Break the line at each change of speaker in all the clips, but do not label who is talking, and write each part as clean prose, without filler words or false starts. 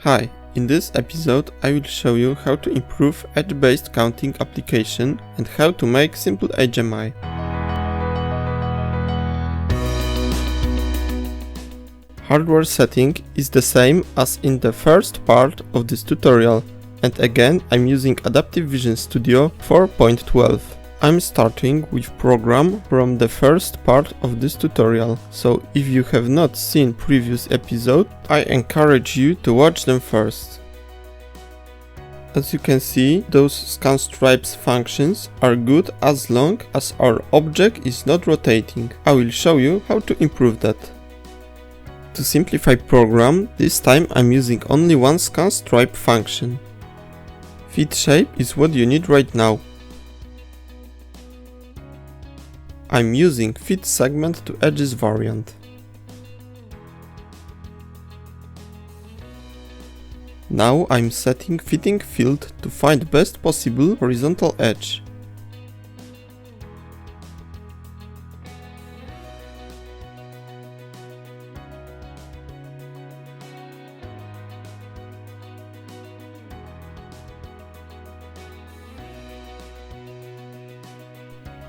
Hi, in this episode I will show you how to improve edge-based counting application and how to make simple HMI. Hardware setting is the same as in the first part of this tutorial, and again I'm using Adaptive Vision Studio 4.12. I'm starting with program from the first part of this tutorial, so if you have not seen previous episode, I encourage you to watch them first. As you can see, those scan stripes functions are good as long as our object is not rotating. I will show you how to improve that. To simplify program, this time I'm using only one scan stripe function. Fit shape is what you need right now. I'm using fit segment to edges variant. Now I'm setting fitting field to find best possible horizontal edge.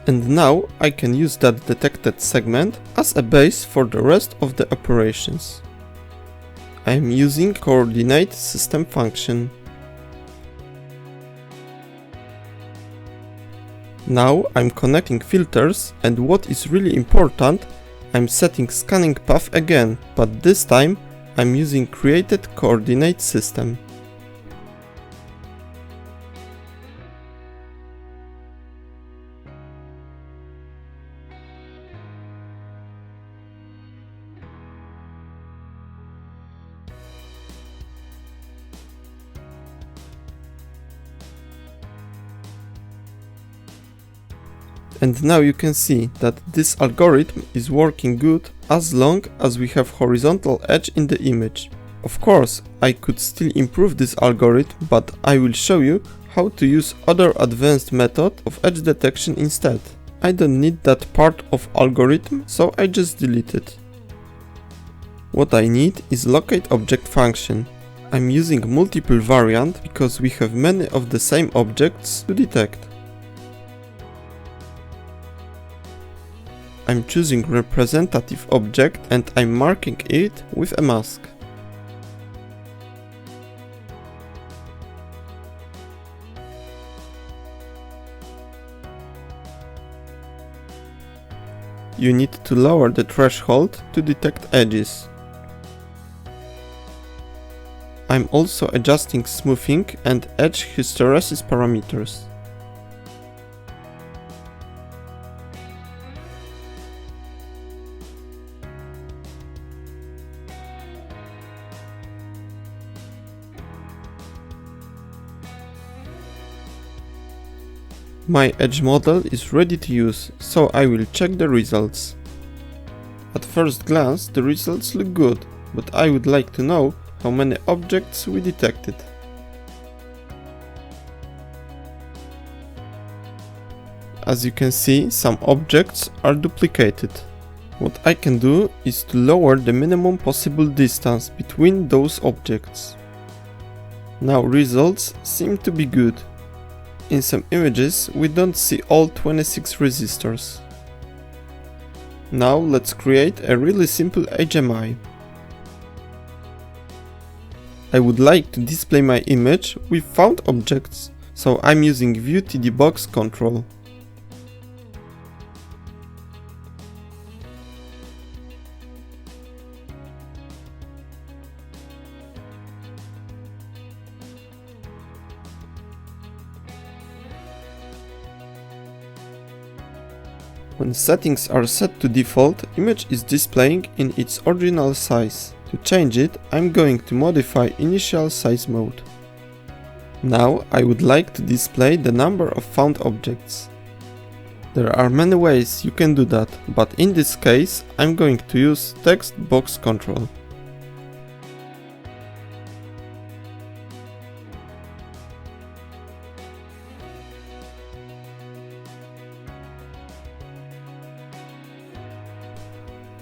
And now I can use that detected segment as a base for the rest of the operations. I am using coordinate system function. Now I'm connecting filters, and what is really important, I'm setting scanning path again, but this time I'm using created coordinate system. And now you can see that this algorithm is working good as long as we have horizontal edge in the image. Of course, I could still improve this algorithm, but I will show you how to use other advanced method of edge detection instead. I don't need that part of algorithm, so I just delete it. What I need is locate object function. I'm using multiple variant because we have many of the same objects to detect. I'm choosing representative object and I'm marking it with a mask. You need to lower the threshold to detect edges. I'm also adjusting smoothing and edge hysteresis parameters. My edge model is ready to use, so I will check the results. At first glance, the results look good, but I would like to know how many objects we detected. As you can see, some objects are duplicated. What I can do is to lower the minimum possible distance between those objects. Now results seem to be good. In some images, we don't see all 26 resistors. Now let's create a really simple HMI. I would like to display my image with found objects, so I'm using ViewTDBox control. When settings are set to default, image is displaying in its original size. To change it, I'm going to modify initial size mode. Now I would like to display the number of found objects. There are many ways you can do that, but in this case I'm going to use text box control.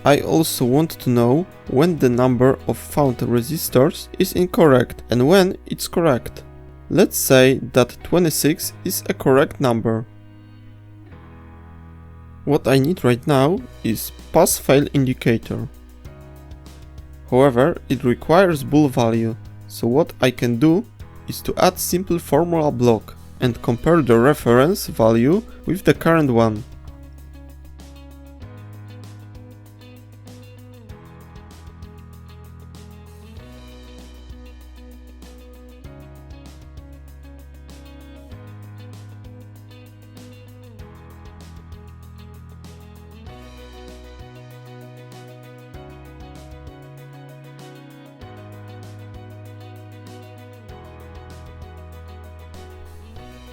I also want to know when the number of found resistors is incorrect and when it's correct. Let's say that 26 is a correct number. What I need right now is pass-fail indicator. However, it requires bool value, so what I can do is to add simple formula block and compare the reference value with the current one.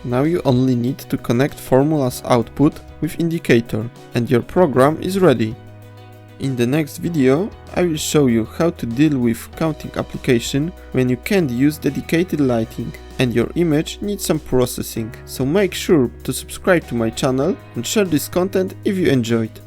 Now you only need to connect formula's output with indicator and your program is ready. In the next video I will show you how to deal with counting application when you can't use dedicated lighting and your image needs some processing, so make sure to subscribe to my channel and share this content if you enjoyed.